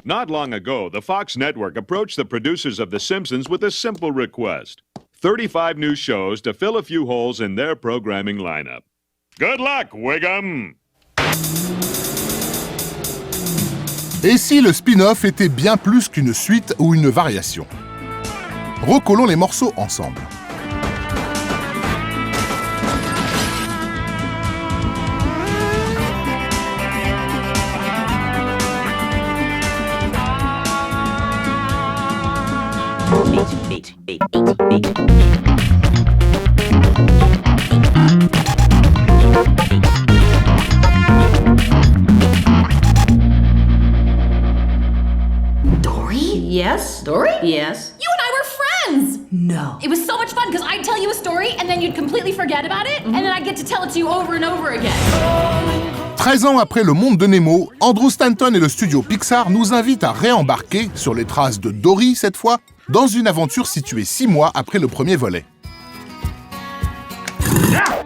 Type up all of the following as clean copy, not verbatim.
Not long ago, the Fox network approached the producers of The Simpsons with a simple request. 35 new shows to fill a few holes in their programming lineup. Good luck, Wiggum! Et si le spin-off était bien plus qu'une suite ou une variation? Recollons les morceaux ensemble. Dory? Yes? Dory? Yes. You and I were friends! No. It was so much fun because I'd tell you a story and then you'd completely forget about it and then I'd get to tell it to you over and over again. 13 ans après le monde de Nemo, Andrew Stanton et le studio Pixar nous invitent à réembarquer, sur les traces de Dory cette fois, dans une aventure située 6 mois après le premier volet.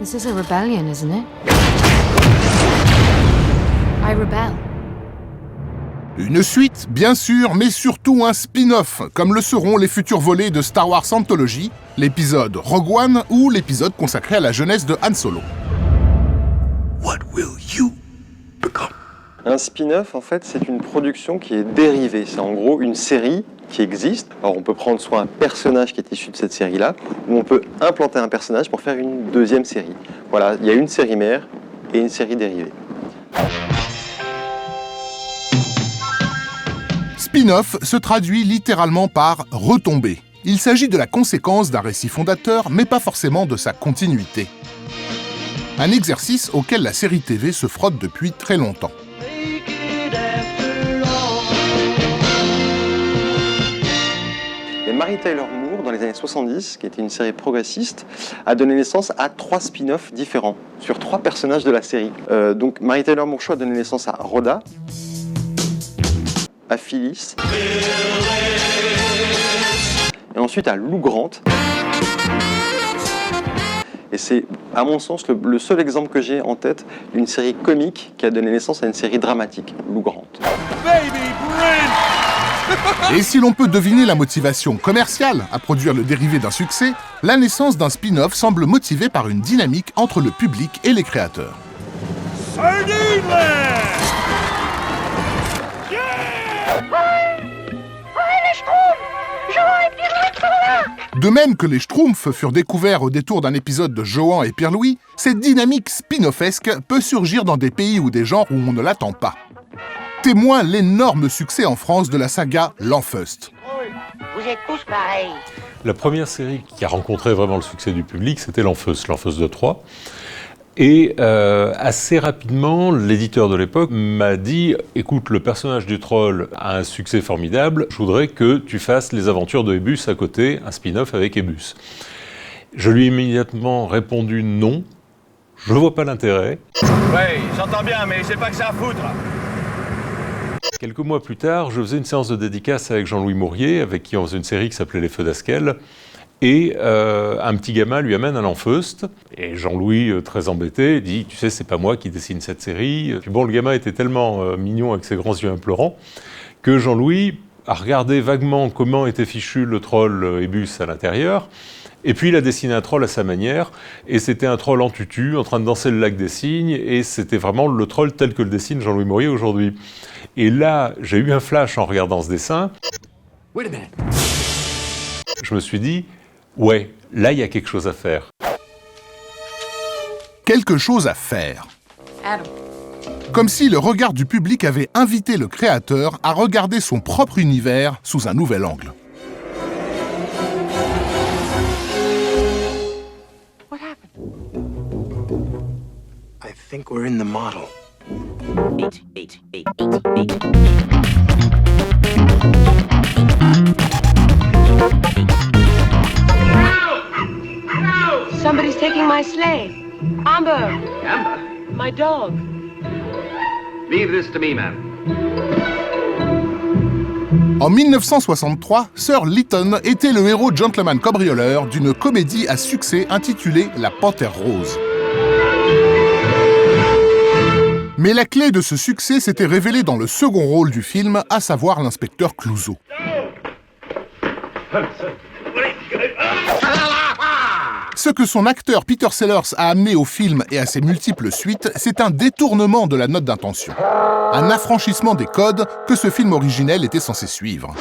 This is a rebellion, isn't it? I rebel. Une suite, bien sûr, mais surtout un spin-off, comme le seront les futurs volets de Star Wars Anthology, l'épisode Rogue One ou l'épisode consacré à la jeunesse de Han Solo. What will you become? Un spin-off, en fait, c'est une production qui est dérivée. C'est en gros une série qui existe. Alors on peut prendre soit un personnage qui est issu de cette série-là, ou on peut implanter un personnage pour faire une deuxième série. Voilà, il y a une série mère et une série dérivée. Spin-off se traduit littéralement par « retomber ». Il s'agit de la conséquence d'un récit fondateur, mais pas forcément de sa continuité. Un exercice auquel la série TV se frotte depuis très longtemps. Et Mary Tyler Moore, dans les années 70, qui était une série progressiste, a donné naissance à 3 spin-offs différents, sur 3 personnages de la série. Donc Mary Tyler Moore Show a donné naissance à Rhoda, à Phyllis, et ensuite à Lou Grant. Et c'est, à mon sens, le seul exemple que j'ai en tête d'une série comique qui a donné naissance à une série dramatique, Lou Grant. Et si l'on peut deviner la motivation commerciale à produire le dérivé d'un succès, la naissance d'un spin-off semble motivée par une dynamique entre le public et les créateurs. De même que les Schtroumpfs furent découverts au détour d'un épisode de Johan et Pierre-Louis, cette dynamique spin-offesque peut surgir dans des pays ou des genres où on ne l'attend pas. Témoin l'énorme succès en France de la saga L'Enfeust. Vous êtes tous pareils. La première série qui a rencontré vraiment le succès du public, c'était L'Enfeust de Troyes. Et assez rapidement, l'éditeur de l'époque m'a dit « Écoute, le personnage du troll a un succès formidable, je voudrais que tu fasses les aventures de Ebus à côté, un spin-off avec Ebus. » Je lui ai immédiatement répondu « Non, je vois pas l'intérêt. » Ouais, j'entends bien, mais j'ai pas que ça à foutre. Quelques mois plus tard, je faisais une séance de dédicace avec Jean-Louis Mourier, avec qui on faisait une série qui s'appelait Les Feux d'Askel. Et un petit gamin lui amène un L'Enfeust, et Jean-Louis, très embêté, dit « Tu sais, c'est pas moi qui dessine cette série. » Puis bon, le gamin était tellement mignon avec ses grands yeux implorants, que Jean-Louis a regardé vaguement comment était fichu le troll Ebus à l'intérieur, et puis il a dessiné un troll à sa manière, et c'était un troll en tutu, en train de danser le lac des cygnes, et c'était vraiment le troll tel que le dessine Jean-Louis Mourier aujourd'hui. Et là, j'ai eu un flash en regardant ce dessin. Je me suis dit, ouais, là, il y a quelque chose à faire. Quelque chose à faire. Adam. Comme si le regard du public avait invité le créateur à regarder son propre univers sous un nouvel angle. What happened? I think we're in the model. Eight. Somebody's taking my sleigh. Amber. Amber? My dog. Leave this to me, ma'am. En 1963, Sir Lytton était le héros gentleman cambrioleur d'une comédie à succès intitulée La Panthère Rose. Mais la clé de ce succès s'était révélée dans le second rôle du film, à savoir l'inspecteur Clouseau. Ce que son acteur Peter Sellers a amené au film et à ses multiples suites, c'est un détournement de la note d'intention. Un affranchissement des codes que ce film originel était censé suivre.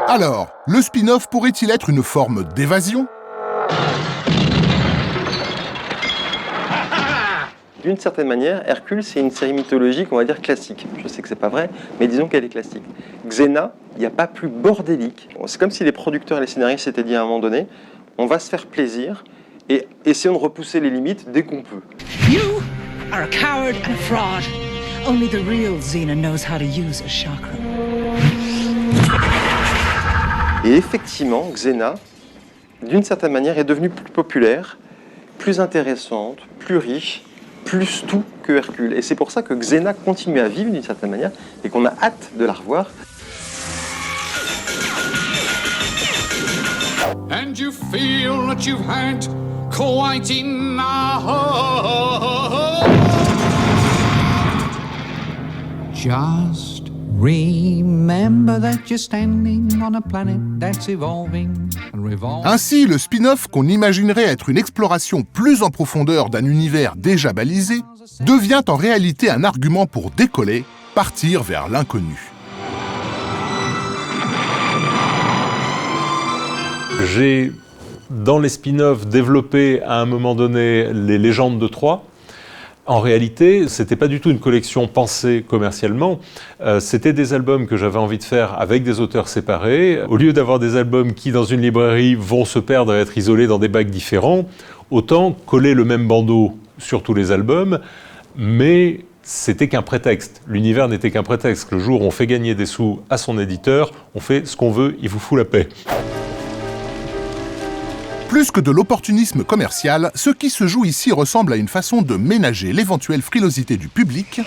Alors, le spin-off pourrait-il être une forme d'évasion ? D'une certaine manière, Hercule, c'est une série mythologique, on va dire classique. Je sais que c'est pas vrai, mais disons qu'elle est classique. Xena, il n'y a pas plus bordélique. C'est comme si les producteurs et les scénaristes s'étaient dit à un moment donné, on va se faire plaisir et essayons de repousser les limites dès qu'on peut. You are a coward and a fraud. Only the real Xena knows how to use a chakra. Et effectivement, Xena, d'une certaine manière, est devenue plus populaire, plus intéressante, plus riche, plus tout que Hercule. Et c'est pour ça que Xena continue à vivre d'une certaine manière et qu'on a hâte de la revoir. And you feel that you've had quite enough. Just remember that you're standing on a planet that's evolving and revolving. Ainsi, le spin-off qu'on imaginerait être une exploration plus en profondeur d'un univers déjà balisé, devient en réalité un argument pour décoller, partir vers l'inconnu. J'ai, dans les spin-offs, développé à un moment donné les légendes de Troie. En réalité, c'était pas du tout une collection pensée commercialement, c'était des albums que j'avais envie de faire avec des auteurs séparés. Au lieu d'avoir des albums qui, dans une librairie, vont se perdre et être isolés dans des bacs différents, autant coller le même bandeau sur tous les albums, mais c'était qu'un prétexte. L'univers n'était qu'un prétexte. Le jour où on fait gagner des sous à son éditeur, on fait ce qu'on veut, il vous fout la paix. Plus que de l'opportunisme commercial, ce qui se joue ici ressemble à une façon de ménager l'éventuelle frilosité du public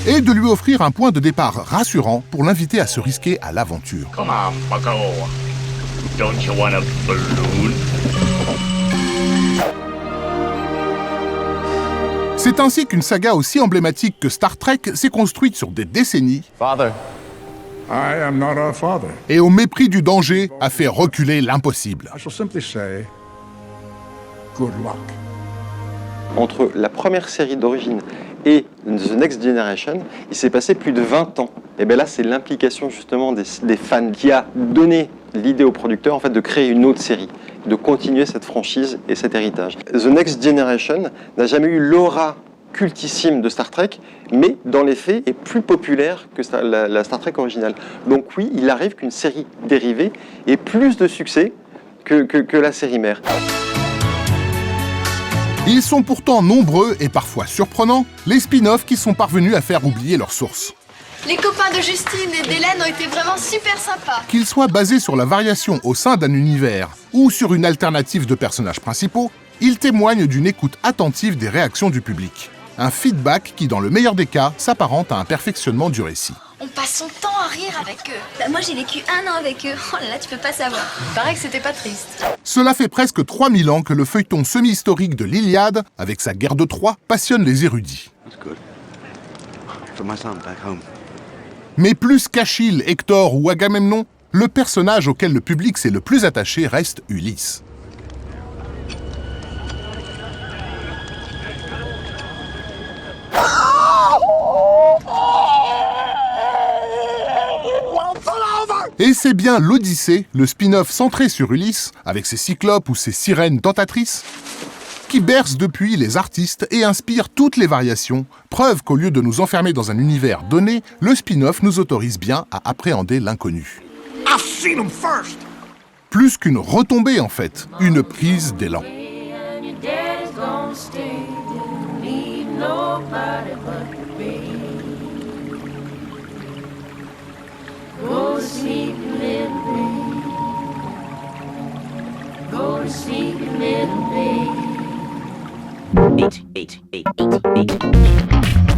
et de lui offrir un point de départ rassurant pour l'inviter à se risquer à l'aventure. Come on, bucko. Don't you want a balloon? C'est ainsi qu'une saga aussi emblématique que Star Trek s'est construite sur des décennies. Father. I am not our father. Et au mépris du danger, a fait reculer l'impossible. I shall simply say, good luck. Entre la première série d'origine et The Next Generation, il s'est passé plus de 20 ans. Et bien là, c'est l'implication justement des fans qui a donné l'idée aux producteurs en fait, de créer une autre série, de continuer cette franchise et cet héritage. The Next Generation n'a jamais eu l'aura cultissime de Star Trek, mais dans les faits est plus populaire que la Star Trek originale. Donc oui, il arrive qu'une série dérivée ait plus de succès que la série mère. Ils sont pourtant nombreux et parfois surprenants, les spin-offs qui sont parvenus à faire oublier leurs sources. Les copains de Justine et d'Hélène ont été vraiment super sympas. Qu'ils soient basés sur la variation au sein d'un univers ou sur une alternative de personnages principaux, ils témoignent d'une écoute attentive des réactions du public. Un feedback qui, dans le meilleur des cas, s'apparente à un perfectionnement du récit. On passe son temps à rire avec eux. Bah moi j'ai vécu 1 an avec eux. Oh là là, tu peux pas savoir. Il paraît que c'était pas triste. Cela fait presque 3000 ans que le feuilleton semi-historique de l'Iliade, avec sa guerre de Troie, passionne les érudits. Mais plus qu'Achille, Hector ou Agamemnon, le personnage auquel le public s'est le plus attaché reste Ulysse. Et c'est bien l'Odyssée, le spin-off centré sur Ulysse, avec ses cyclopes ou ses sirènes tentatrices, qui berce depuis les artistes et inspire toutes les variations, preuve qu'au lieu de nous enfermer dans un univers donné, le spin-off nous autorise bien à appréhender l'inconnu. Plus qu'une retombée en fait, une prise d'élan. Go to sleep, little baby. Go to sleep, little baby. 8, 8, 8, 8, 8.